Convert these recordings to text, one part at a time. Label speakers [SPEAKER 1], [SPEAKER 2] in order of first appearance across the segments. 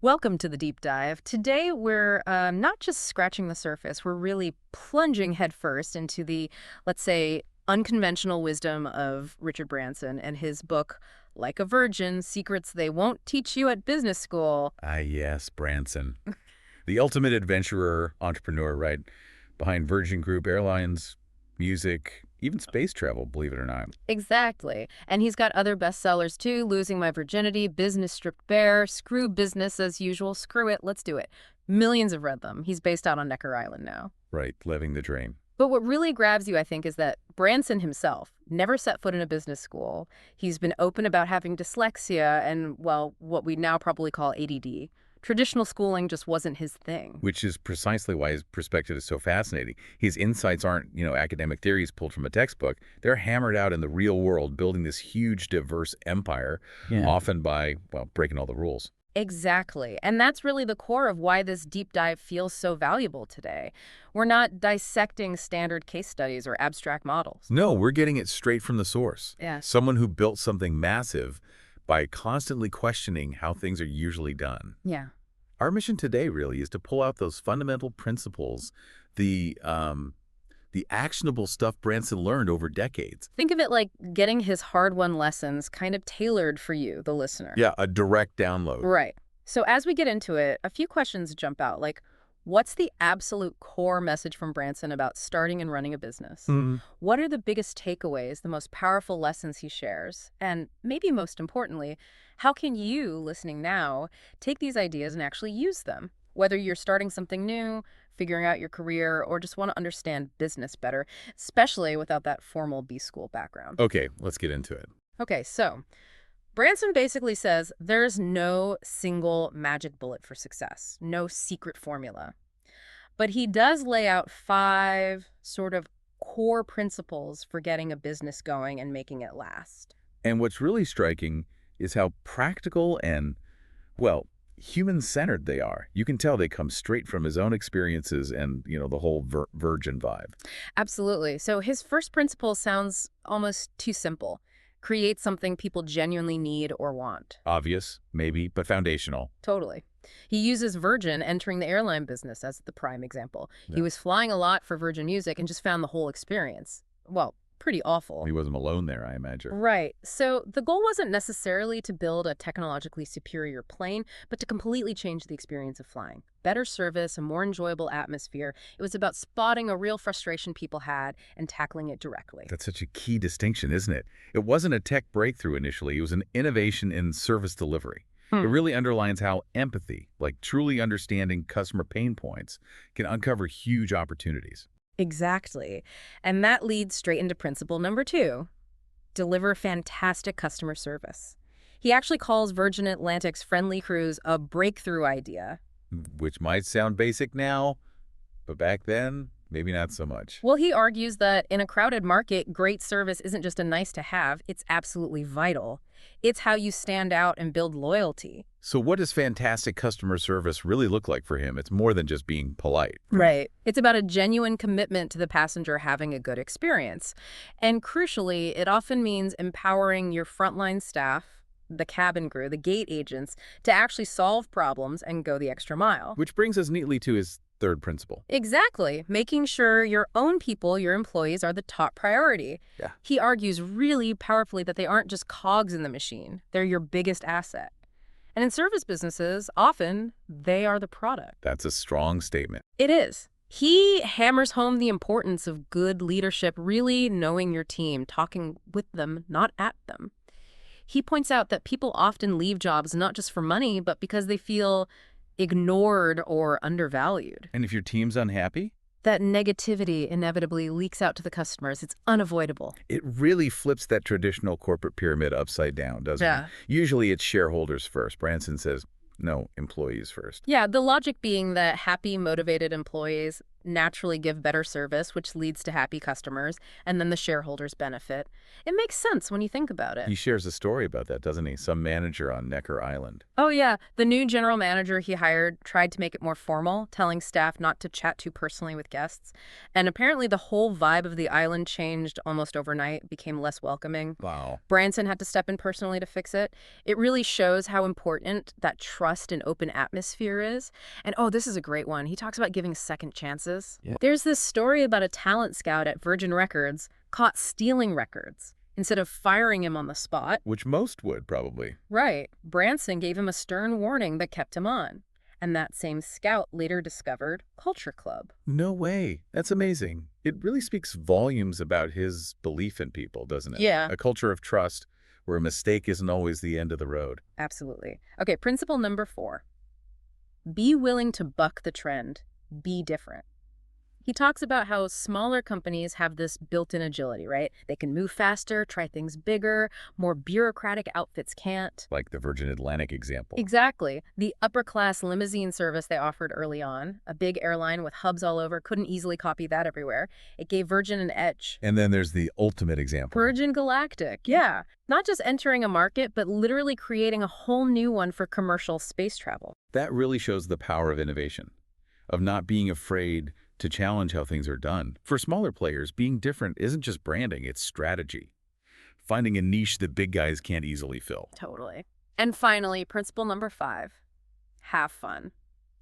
[SPEAKER 1] Welcome to the deep dive. Today, we're not just scratching the surface, we're really plunging headfirst into the, let's say, unconventional wisdom of Richard Branson and his book, Like a Virgin, Secrets They Won't Teach You at Business School.
[SPEAKER 2] Ah, yes, Branson. The ultimate adventurer, entrepreneur, right? Behind Virgin Group Airlines, music, even space travel, believe it or not.
[SPEAKER 1] Exactly. And he's got other bestsellers too: Losing My Virginity, Business Stripped Bare, Screw Business as Usual, Screw It, Let's Do It. Millions have read them. He's based out on Necker Island now.
[SPEAKER 2] Right, living the dream.
[SPEAKER 1] But what really grabs you, I think, is that Branson himself never set foot in a business school. He's been open about having dyslexia and, well, what we now probably call ADD. Traditional schooling just wasn't his thing.
[SPEAKER 2] Which is precisely why his perspective is so fascinating. His insights aren't, academic theories pulled from a textbook. They're hammered out in the real world, building this huge, diverse empire, often by, well, breaking all the rules.
[SPEAKER 1] Exactly. And that's really the core of why this deep dive feels so valuable today. We're not dissecting standard case studies or abstract models.
[SPEAKER 2] No, we're getting it straight from the source.
[SPEAKER 1] Yeah.
[SPEAKER 2] Someone who built something massive by constantly questioning how things are usually done.
[SPEAKER 1] Yeah.
[SPEAKER 2] Our mission today really is to pull out those fundamental principles, the actionable stuff Branson learned over decades.
[SPEAKER 1] Think of it like getting his hard-won lessons kind of tailored for you, the listener.
[SPEAKER 2] Yeah, a direct download.
[SPEAKER 1] Right. So as we get into it, a few questions jump out, like, what's the absolute core message from Branson about starting and running a business?
[SPEAKER 2] Mhm.
[SPEAKER 1] What are the biggest takeaways, the most powerful lessons he shares? And maybe most importantly, how can you, listening now, take these ideas and actually use them? Whether you're starting something new, figuring out your career, or just want to understand business better, especially without that formal B-school background.
[SPEAKER 2] Okay, let's get into it.
[SPEAKER 1] Okay, so Branson basically says there's no single magic bullet for success, no secret formula. But he does lay out 5 sort of core principles for getting a business going and making it last.
[SPEAKER 2] And what's really striking is how practical and, well, human-centered they are. You can tell they come straight from his own experiences and, the whole virgin vibe.
[SPEAKER 1] Absolutely. So his first principle sounds almost too simple. Create something people genuinely need or want.
[SPEAKER 2] Obvious, maybe, but foundational.
[SPEAKER 1] Totally. He uses Virgin entering the airline business as the prime example. He
[SPEAKER 2] Yeah.
[SPEAKER 1] was flying a lot for Virgin Music and just found the whole experience, well, pretty awful.
[SPEAKER 2] He wasn't alone there, I imagine.
[SPEAKER 1] Right. So the goal wasn't necessarily to build a technologically superior plane, but to completely change the experience of flying. Better service, a more enjoyable atmosphere. It was about spotting a real frustration people had and tackling it directly.
[SPEAKER 2] That's such a key distinction, isn't it? It wasn't a tech breakthrough initially. It was an innovation in service delivery. It really underlines how empathy, like truly understanding customer pain points, can uncover huge opportunities.
[SPEAKER 1] Exactly. And that leads straight into principle number 2, deliver fantastic customer service. He actually calls Virgin Atlantic's friendly crews a breakthrough idea.
[SPEAKER 2] Which might sound basic now, but back then, maybe not so much.
[SPEAKER 1] Well, he argues that in a crowded market, great service isn't just a nice to have, it's absolutely vital. It's how you stand out and build loyalty.
[SPEAKER 2] So what does fantastic customer service really look like for him? It's more than just being polite.
[SPEAKER 1] Right. It's about a genuine commitment to the passenger having a good experience. And crucially, it often means empowering your frontline staff, the cabin crew, the gate agents, to actually solve problems and go the extra mile.
[SPEAKER 2] Which brings us neatly to his third principle.
[SPEAKER 1] Exactly. Making sure your own people, your employees, are the top priority.
[SPEAKER 2] Yeah.
[SPEAKER 1] He argues really powerfully that they aren't just cogs in the machine. They're your biggest asset. And in service businesses, often, they are the product.
[SPEAKER 2] That's a strong statement.
[SPEAKER 1] It is. He hammers home the importance of good leadership, really knowing your team, talking with them, not at them. He points out that people often leave jobs not just for money, but because they feel ignored or undervalued.
[SPEAKER 2] And if your team's unhappy,
[SPEAKER 1] That negativity inevitably leaks out to the customers. It's unavoidable.
[SPEAKER 2] it really flips that traditional corporate pyramid upside down, doesn't it? Usually it's shareholders first. Branson says, no, employees first.
[SPEAKER 1] Yeah, the logic being that happy, motivated employees naturally give better service, which leads to happy customers, and then the shareholders benefit. It makes sense when you think about it.
[SPEAKER 2] He shares a story about that, doesn't he? Some manager on Necker Island.
[SPEAKER 1] Oh, yeah. The new general manager he hired tried to make it more formal, telling staff not to chat too personally with guests. And apparently, the whole vibe of the island changed almost overnight, became less welcoming.
[SPEAKER 2] Wow.
[SPEAKER 1] Branson had to step in personally to fix it. It really shows how important that trust and open atmosphere is. And oh, this is a great one. He talks about giving second chances.
[SPEAKER 2] Yeah.
[SPEAKER 1] There's this story about a talent scout at Virgin Records caught stealing records instead of firing him on the spot.
[SPEAKER 2] Which most would, probably.
[SPEAKER 1] Right. Branson gave him a stern warning that kept him on. And that same scout later discovered Culture Club.
[SPEAKER 2] No way. That's amazing. It really speaks volumes about his belief in people, doesn't it?
[SPEAKER 1] Yeah.
[SPEAKER 2] A culture of trust where a mistake isn't always the end of the road.
[SPEAKER 1] Absolutely. Okay, principle number 4. Be willing to buck the trend. Be different. He talks about how smaller companies have this built-in agility, right? They can move faster, try things bigger, more bureaucratic outfits can't.
[SPEAKER 2] Like the Virgin Atlantic example.
[SPEAKER 1] Exactly. The upper-class limousine service they offered early on, a big airline with hubs all over, couldn't easily copy that everywhere. It gave Virgin an edge.
[SPEAKER 2] And then there's the ultimate example.
[SPEAKER 1] Virgin Galactic, yeah. Not just entering a market, but literally creating a whole new one for commercial space travel.
[SPEAKER 2] That really shows the power of innovation, of not being afraid to challenge how things are done. For smaller players, being different isn't just branding, it's strategy. Finding a niche that big guys can't easily fill.
[SPEAKER 1] Totally. And finally, principle number 5, have fun.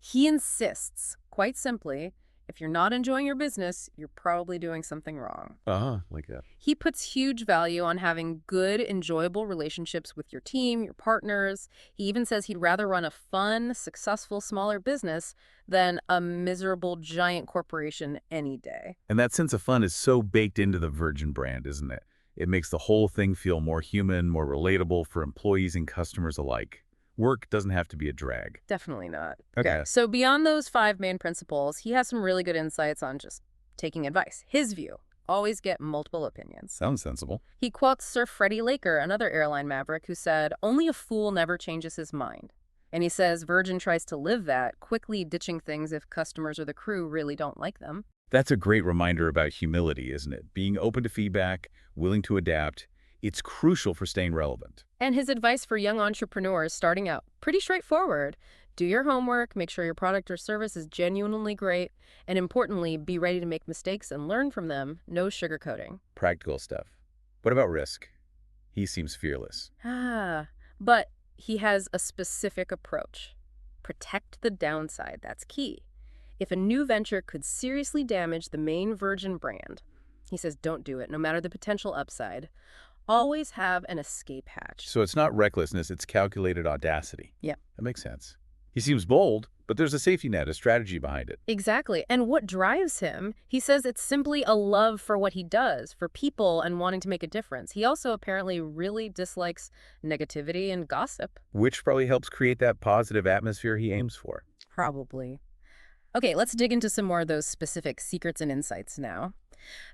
[SPEAKER 1] He insists, quite simply, if you're not enjoying your business, you're probably doing something wrong.
[SPEAKER 2] Like that.
[SPEAKER 1] He puts huge value on having good, enjoyable relationships with your team, your partners. He even says he'd rather run a fun, successful, smaller business than a miserable, giant corporation any day.
[SPEAKER 2] And that sense of fun is so baked into the Virgin brand, isn't it? It makes the whole thing feel more human, more relatable for employees and customers alike. Work doesn't have to be a drag.
[SPEAKER 1] Definitely not.
[SPEAKER 2] Okay.
[SPEAKER 1] So beyond those 5 main principles, he has some really good insights on just taking advice. His view, always get multiple opinions.
[SPEAKER 2] Sounds sensible.
[SPEAKER 1] He quotes Sir Freddie Laker, another airline maverick, who said, only a fool never changes his mind. And he says Virgin tries to live that, quickly ditching things if customers or the crew really don't like them.
[SPEAKER 2] That's a great reminder about humility, isn't it? Being open to feedback, willing to adapt. It's crucial for staying relevant.
[SPEAKER 1] And his advice for young entrepreneurs starting out, pretty straightforward. Do your homework, make sure your product or service is genuinely great, and importantly, be ready to make mistakes and learn from them, no sugarcoating.
[SPEAKER 2] Practical stuff. What about risk? He seems fearless.
[SPEAKER 1] But he has a specific approach. Protect the downside, that's key. If a new venture could seriously damage the main Virgin brand, he says don't do it, no matter the potential upside. Always have an escape hatch.
[SPEAKER 2] So it's not recklessness, it's calculated audacity.
[SPEAKER 1] Yeah.
[SPEAKER 2] That makes sense. He seems bold, but there's a safety net, a strategy behind it.
[SPEAKER 1] Exactly. And what drives him? He says it's simply a love for what he does, for people and wanting to make a difference. He also apparently really dislikes negativity and gossip.
[SPEAKER 2] Which probably helps create that positive atmosphere he aims for.
[SPEAKER 1] Probably. Okay, let's dig into some more of those specific secrets and insights now.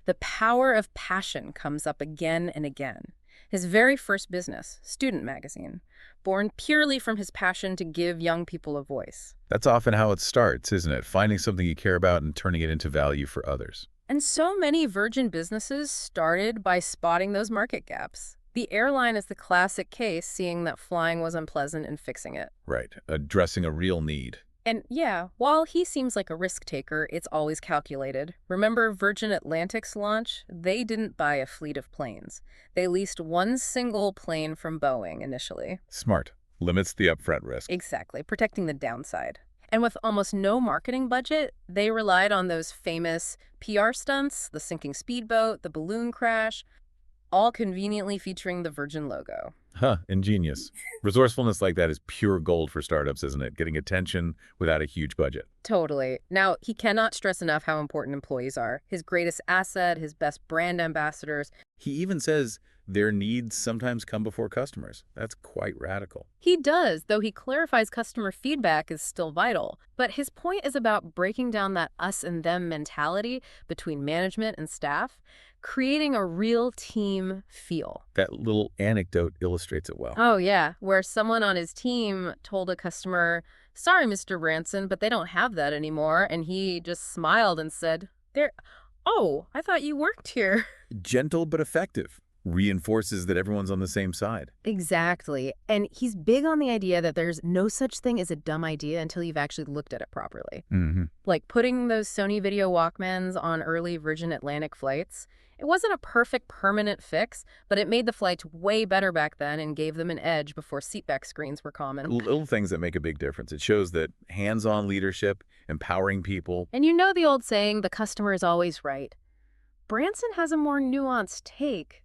[SPEAKER 1] The power of passion comes up again and again. His very first business, Student Magazine, born purely from his passion to give young people a voice.
[SPEAKER 2] That's often how it starts, isn't it? Finding something you care about and turning it into value for others.
[SPEAKER 1] And so many Virgin businesses started by spotting those market gaps. The airline is the classic case, seeing that flying was unpleasant and fixing it.
[SPEAKER 2] Right, addressing a real need.
[SPEAKER 1] And yeah, while he seems like a risk taker, it's always calculated. Remember Virgin Atlantic's launch? They didn't buy a fleet of planes. They leased one single plane from Boeing initially.
[SPEAKER 2] Smart. Limits the upfront risk.
[SPEAKER 1] Exactly, protecting the downside. And with almost no marketing budget, they relied on those famous PR stunts, the sinking speedboat, the balloon crash, all conveniently featuring the Virgin logo.
[SPEAKER 2] Ingenious. Resourcefulness like that is pure gold for startups, isn't it? Getting attention without a huge budget.
[SPEAKER 1] Totally. Now, he cannot stress enough how important employees are. His greatest asset, his best brand ambassadors.
[SPEAKER 2] He even says their needs sometimes come before customers. That's quite radical.
[SPEAKER 1] He does, though he clarifies customer feedback is still vital. But his point is about breaking down that us and them mentality between management and staff. creating a real team feel.
[SPEAKER 2] That little anecdote illustrates it well.
[SPEAKER 1] Oh, yeah, where someone on his team told a customer, "Sorry, Mr. Branson, but they don't have that anymore." And he just smiled and said, "There, oh, I thought you worked here."
[SPEAKER 2] Gentle but effective. Reinforces that everyone's on the same side.
[SPEAKER 1] Exactly. And he's big on the idea that there's no such thing as a dumb idea until you've actually looked at it properly.
[SPEAKER 2] Mm-hmm.
[SPEAKER 1] Like putting those Sony Video Walkmans on early Virgin Atlantic flights. It wasn't a perfect permanent fix, but it made the flights way better back then and gave them an edge before seatback screens were common.
[SPEAKER 2] Little things that make a big difference. It shows that hands-on leadership, empowering people.
[SPEAKER 1] And you know the old saying, the customer is always right. Branson has a more nuanced take.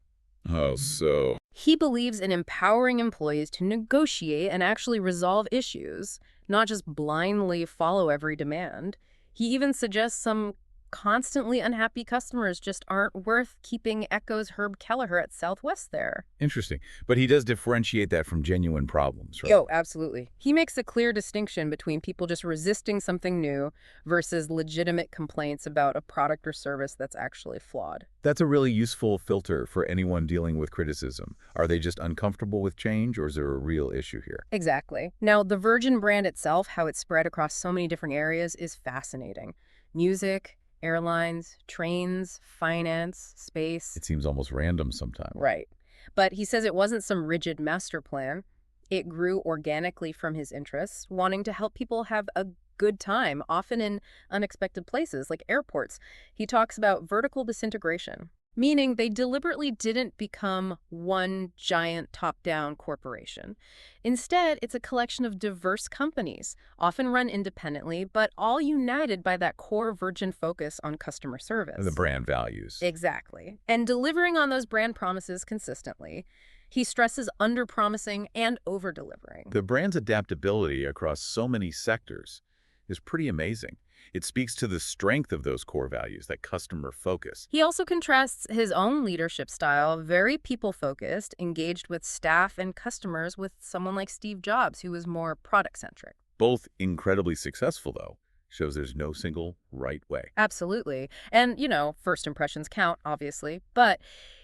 [SPEAKER 2] Oh, so.
[SPEAKER 1] He believes in empowering employees to negotiate and actually resolve issues, not just blindly follow every demand. He even suggests some constantly unhappy customers just aren't worth keeping Echo's Herb Kelleher at Southwest there.
[SPEAKER 2] Interesting. But he does differentiate that from genuine problems, right?
[SPEAKER 1] Oh, absolutely. He makes a clear distinction between people just resisting something new versus legitimate complaints about a product or service that's actually flawed.
[SPEAKER 2] That's a really useful filter for anyone dealing with criticism. Are they just uncomfortable with change, or is there a real issue here?
[SPEAKER 1] Exactly. Now, the Virgin brand itself, how it's spread across so many different areas, is fascinating. Music, airlines, trains, finance, space.
[SPEAKER 2] It seems almost random sometimes.
[SPEAKER 1] Right. But he says it wasn't some rigid master plan. It grew organically from his interests, wanting to help people have a good time, often in unexpected places like airports. He talks about vertical disintegration, meaning they deliberately didn't become one giant top-down corporation. Instead, it's a collection of diverse companies, often run independently, but all united by that core Virgin focus on customer service.
[SPEAKER 2] The brand values.
[SPEAKER 1] Exactly. And delivering on those brand promises consistently. He stresses under-promising and over-delivering.
[SPEAKER 2] The brand's adaptability across so many sectors is pretty amazing. It speaks to the strength of those core values, that customer focus.
[SPEAKER 1] He also contrasts his own leadership style, very people-focused, engaged with staff and customers, with someone like Steve Jobs, who was more product-centric.
[SPEAKER 2] Both incredibly successful, though. Shows there's no single right way.
[SPEAKER 1] Absolutely. And, you know, first impressions count, obviously, but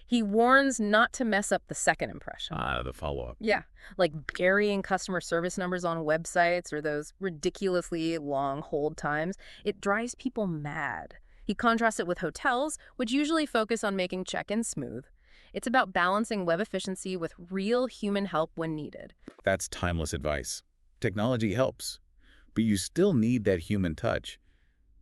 [SPEAKER 1] he warns not to mess up the second impression.
[SPEAKER 2] The follow-up.
[SPEAKER 1] Yeah, like burying customer service numbers on websites or those ridiculously long hold times. It drives people mad. He contrasts it with hotels, which usually focus on making check-in smooth. It's about balancing web efficiency with real human help when needed.
[SPEAKER 2] That's timeless advice. Technology helps, but you still need that human touch,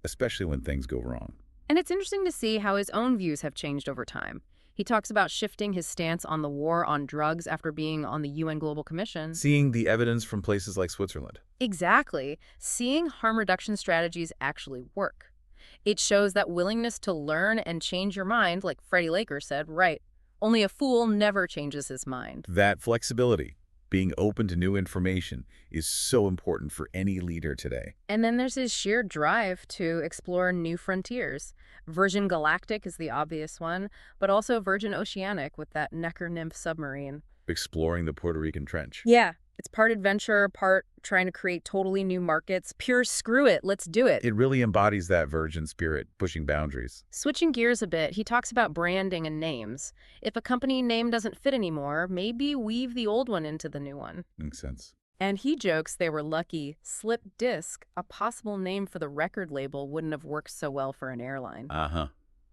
[SPEAKER 2] especially when things go wrong.
[SPEAKER 1] And it's interesting to see how his own views have changed over time. He talks about shifting his stance on the war on drugs after being on the UN Global Commission.
[SPEAKER 2] Seeing the evidence from places like Switzerland.
[SPEAKER 1] Exactly. Seeing harm reduction strategies actually work. It shows that willingness to learn and change your mind, like Freddie Laker said, right. Only a fool never changes his mind.
[SPEAKER 2] That flexibility, being open to new information, is so important for any leader today.
[SPEAKER 1] And then there's his sheer drive to explore new frontiers. Virgin Galactic is the obvious one, but also Virgin Oceanic with that Necker Nymph submarine.
[SPEAKER 2] Exploring the Puerto Rican Trench.
[SPEAKER 1] Yeah, it's part adventure, part trying to create totally new markets. Pure screw it, let's do it.
[SPEAKER 2] It really embodies that Virgin spirit, pushing boundaries.
[SPEAKER 1] Switching gears a bit, he talks about branding and names. If a company name doesn't fit anymore, maybe weave the old one into the new one.
[SPEAKER 2] Makes sense.
[SPEAKER 1] And he jokes they were lucky Slip Disc, a possible name for the record label, wouldn't have worked so well for an airline.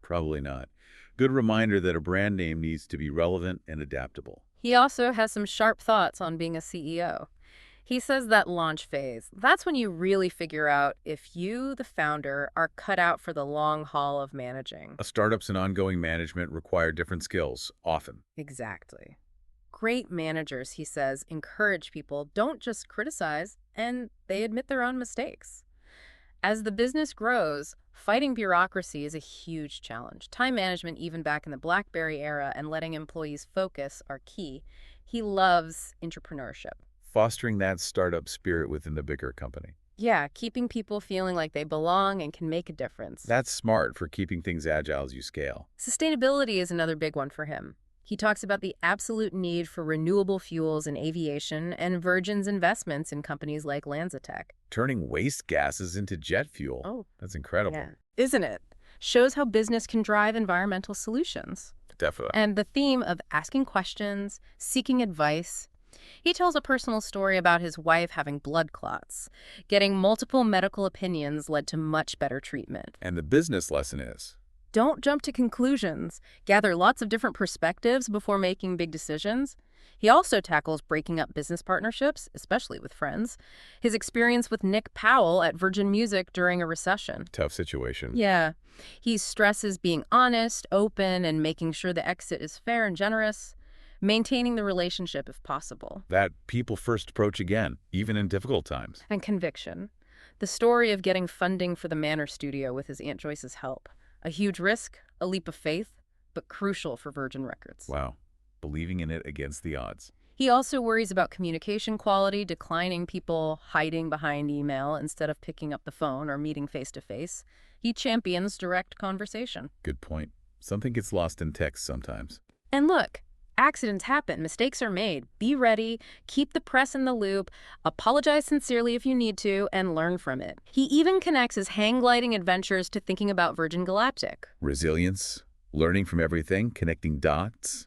[SPEAKER 2] Probably not. Good reminder that a brand name needs to be relevant and adaptable.
[SPEAKER 1] He also has some sharp thoughts on being a CEO. He says that launch phase, that's when you really figure out if you, the founder, are cut out for the long haul of managing.
[SPEAKER 2] Startups and ongoing management require different skills, often.
[SPEAKER 1] Exactly. Great managers, he says, encourage people, don't just criticize, and they admit their own mistakes. As the business grows, fighting bureaucracy is a huge challenge. Time management, even back in the BlackBerry era, and letting employees focus are key. He loves entrepreneurship.
[SPEAKER 2] Fostering that startup spirit within the bigger company.
[SPEAKER 1] Yeah, keeping people feeling like they belong and can make a difference.
[SPEAKER 2] That's smart for keeping things agile as you scale.
[SPEAKER 1] Sustainability is another big one for him. He talks about the absolute need for renewable fuels in aviation and Virgin's investments in companies like LanzaTech.
[SPEAKER 2] Turning waste gases into jet fuel.
[SPEAKER 1] Oh,
[SPEAKER 2] That's incredible.
[SPEAKER 1] yeah. Isn't it? shows how business can drive environmental solutions.
[SPEAKER 2] Definitely.
[SPEAKER 1] And the theme of asking questions, seeking advice. He tells a personal story about his wife having blood clots. Getting multiple medical opinions led to much better treatment.
[SPEAKER 2] And the business lesson is,
[SPEAKER 1] Don't jump to conclusions. Gather lots of different perspectives before making big decisions. He also tackles breaking up business partnerships, especially with friends. His experience with Nick Powell at Virgin Music during a recession.
[SPEAKER 2] tough situation.
[SPEAKER 1] Yeah. He stresses being honest, open, and making sure the exit is fair and generous, maintaining the relationship if possible.
[SPEAKER 2] That people first approach again, even in difficult times.
[SPEAKER 1] And conviction. The story of getting funding for the Manor Studio with his Aunt Joyce's help. A huge risk, a leap of faith, but crucial for Virgin Records.
[SPEAKER 2] Wow. Believing in it against the odds.
[SPEAKER 1] He also worries about communication quality, declining people hiding behind email instead of picking up the phone or meeting face-to-face. He champions direct conversation.
[SPEAKER 2] Good point. Something gets lost in text sometimes.
[SPEAKER 1] And look, accidents happen, mistakes are made. Be ready, keep the press in the loop, apologize sincerely if you need to, and learn from it. He even connects his hang gliding adventures to thinking about Virgin Galactic.
[SPEAKER 2] Resilience, learning from everything, connecting dots,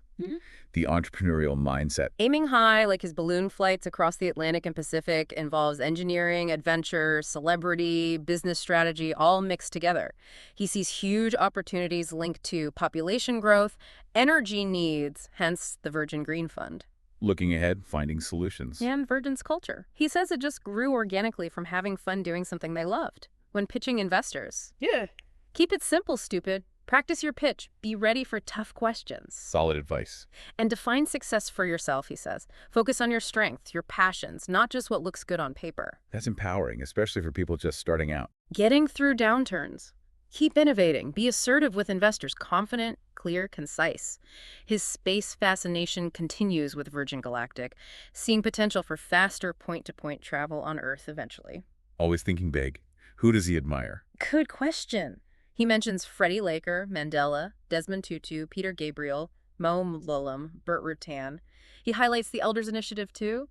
[SPEAKER 2] the entrepreneurial mindset.
[SPEAKER 1] Aiming high, like his balloon flights across the Atlantic and Pacific, involves engineering, adventure, celebrity, business strategy, all mixed together. He sees huge opportunities linked to population growth, energy needs, hence the Virgin Green Fund.
[SPEAKER 2] Looking ahead, finding solutions.
[SPEAKER 1] And Virgin's culture. He says it just grew organically from having fun doing something they loved. When pitching investors.
[SPEAKER 2] Yeah.
[SPEAKER 1] Keep it simple, stupid. Practice your pitch. Be ready for tough questions.
[SPEAKER 2] Solid advice.
[SPEAKER 1] And define success for yourself, he says. Focus on your strengths, your passions, not just what looks good on paper.
[SPEAKER 2] That's empowering, especially for people just starting out.
[SPEAKER 1] Getting through downturns. Keep innovating. Be assertive with investors. Confident, clear, concise. His space fascination continues with Virgin Galactic, seeing potential for faster point-to-point travel on Earth eventually.
[SPEAKER 2] Always thinking big. Who does he admire?
[SPEAKER 1] Good question. He mentions Freddie Laker, Mandela, Desmond Tutu, Peter Gabriel, Mo Mlolam, Burt Rutan. He highlights the Elders Initiative too.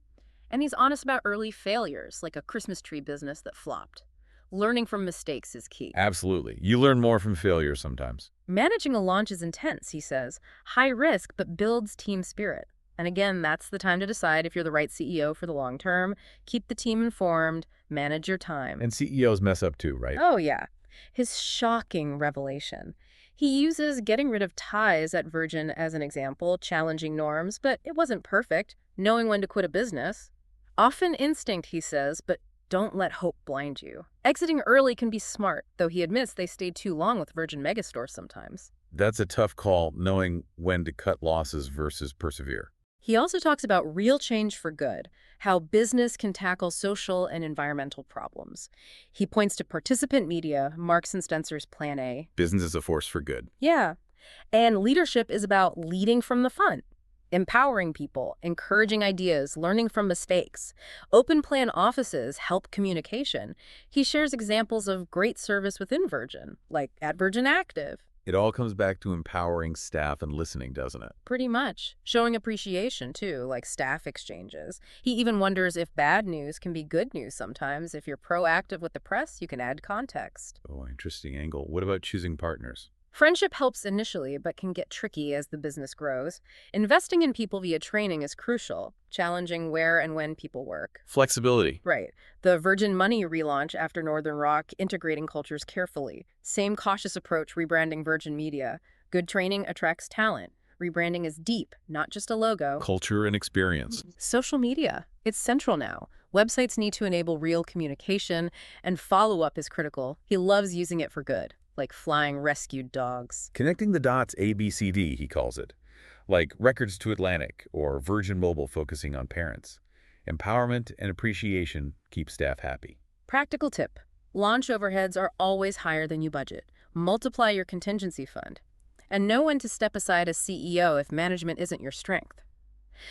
[SPEAKER 1] And he's honest about early failures, like a Christmas tree business that flopped. Learning from mistakes is key.
[SPEAKER 2] Absolutely. You learn more from failure sometimes.
[SPEAKER 1] Managing a launch is intense, he says. High risk, but builds team spirit. And again, that's the time to decide if you're the right CEO for the long term. Keep the team informed, manage your time.
[SPEAKER 2] And CEOs mess up too, right?
[SPEAKER 1] Oh, yeah. His shocking revelation. He uses getting rid of ties at Virgin as an example, challenging norms, but it wasn't perfect, knowing when to quit a business. Often instinct, he says, but don't let hope blind you. Exiting early can be smart, though he admits they stayed too long with Virgin megastores sometimes.
[SPEAKER 2] That's a tough call, knowing when to cut losses versus persevere.
[SPEAKER 1] He also talks about real change for good, how business can tackle social and environmental problems. He points to participant media, Marks and Spencer's Plan A.
[SPEAKER 2] Business is a force for good.
[SPEAKER 1] Yeah. And leadership is about leading from the front, empowering people, encouraging ideas, learning from mistakes. Open plan offices help communication. He shares examples of great service within Virgin, like at Virgin Active.
[SPEAKER 2] It all comes back to empowering staff and listening, doesn't it?
[SPEAKER 1] Pretty much. Showing appreciation, too, like staff exchanges. He even wonders if bad news can be good news sometimes. If you're proactive with the press, you can add context.
[SPEAKER 2] Oh, interesting angle. What about choosing partners?
[SPEAKER 1] Friendship helps initially, but can get tricky as the business grows. Investing in people via training is crucial, challenging where and when people work.
[SPEAKER 2] Flexibility.
[SPEAKER 1] Right. The Virgin Money relaunch after Northern Rock, integrating cultures carefully. Same cautious approach rebranding Virgin Media. Good training attracts talent. Rebranding is deep, not just a logo.
[SPEAKER 2] Culture and experience.
[SPEAKER 1] Social media. It's central now. Websites need to enable real communication, and follow-up is critical. He loves using it for good, like flying rescued dogs.
[SPEAKER 2] Connecting the dots ABCD, he calls it. Like Records to Atlantic or Virgin Mobile focusing on parents. Empowerment and appreciation keep staff happy.
[SPEAKER 1] Practical tip. Launch overheads are always higher than you budget. Multiply your contingency fund. And know when to step aside as CEO if management isn't your strength.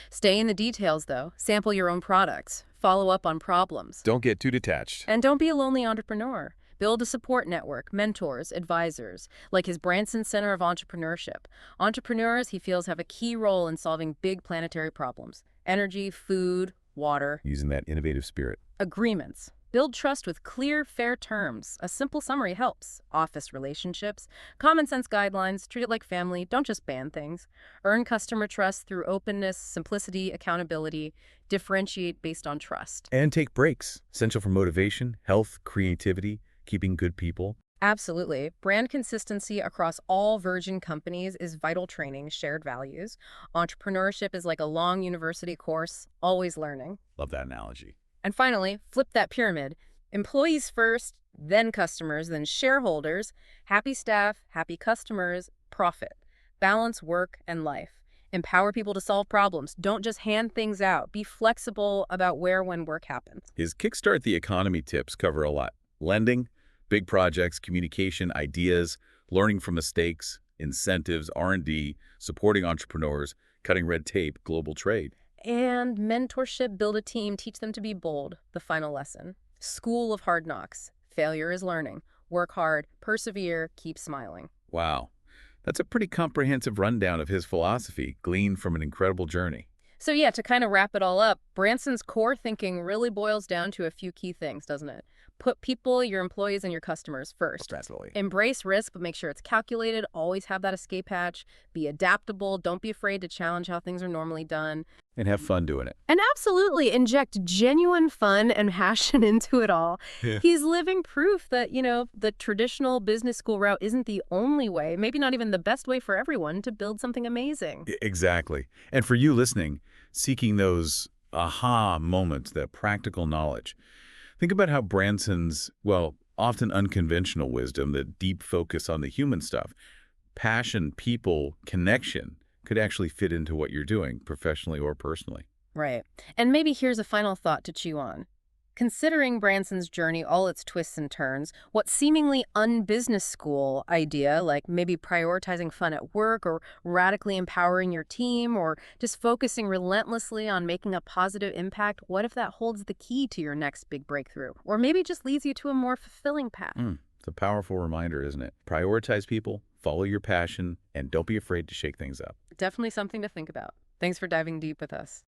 [SPEAKER 1] Stay in the details, though. Sample your own products. Follow up on problems.
[SPEAKER 2] Don't get too detached.
[SPEAKER 1] And don't be a lonely entrepreneur. Build a support network, mentors, advisors, like his Branson Center of Entrepreneurship. Entrepreneurs, he feels, have a key role in solving big planetary problems. Energy, food, water.
[SPEAKER 2] Using that innovative spirit.
[SPEAKER 1] Agreements. Build trust with clear, fair terms. A simple summary helps. Office relationships, common sense guidelines, treat it like family, don't just ban things. Earn customer trust through openness, simplicity, accountability. Differentiate based on trust.
[SPEAKER 2] And take breaks, essential for motivation, health, creativity, keeping good people.
[SPEAKER 1] Absolutely. Brand consistency across all Virgin companies is vital training, shared values. Entrepreneurship is like a long university course, always learning.
[SPEAKER 2] Love that analogy.
[SPEAKER 1] And finally, flip that pyramid. Employees first, then customers, then shareholders. Happy staff, happy customers, profit. Balance work and life. Empower people to solve problems. Don't just hand things out. Be flexible about where, when work happens.
[SPEAKER 2] His Kickstart the Economy tips cover a lot. Lending, big projects, communication, ideas, learning from mistakes, incentives, R&D, supporting entrepreneurs, cutting red tape, global trade.
[SPEAKER 1] And mentorship, build a team, teach them to be bold. The final lesson. School of hard knocks. Failure is learning. Work hard, persevere, keep smiling.
[SPEAKER 2] Wow. That's a pretty comprehensive rundown of his philosophy, gleaned from an incredible journey.
[SPEAKER 1] So yeah, to kind of wrap it all up, Branson's core thinking really boils down to a few key things, doesn't it? Put people, your employees, and your customers first.
[SPEAKER 2] Absolutely.
[SPEAKER 1] Embrace risk, but make sure it's calculated. Always have that escape hatch. Be adaptable. Don't be afraid to challenge how things are normally done.
[SPEAKER 2] And have fun doing it.
[SPEAKER 1] And absolutely inject genuine fun and passion into it all.
[SPEAKER 2] Yeah.
[SPEAKER 1] He's living proof that, the traditional business school route isn't the only way, maybe not even the best way for everyone to build something amazing.
[SPEAKER 2] Exactly. And for you listening, seeking those aha moments, that practical knowledge, think about how Branson's, often unconventional wisdom, the deep focus on the human stuff, passion, people, connection, could actually fit into what you're doing, professionally or personally.
[SPEAKER 1] Right. And maybe here's a final thought to chew on. Considering Branson's journey, all its twists and turns, what seemingly un-business school idea, like maybe prioritizing fun at work or radically empowering your team or just focusing relentlessly on making a positive impact, what if that holds the key to your next big breakthrough? Or maybe just leads you to a more fulfilling path?
[SPEAKER 2] It's a powerful reminder, isn't it? Prioritize people, follow your passion, and don't be afraid to shake things up.
[SPEAKER 1] Definitely something to think about. Thanks for diving deep with us.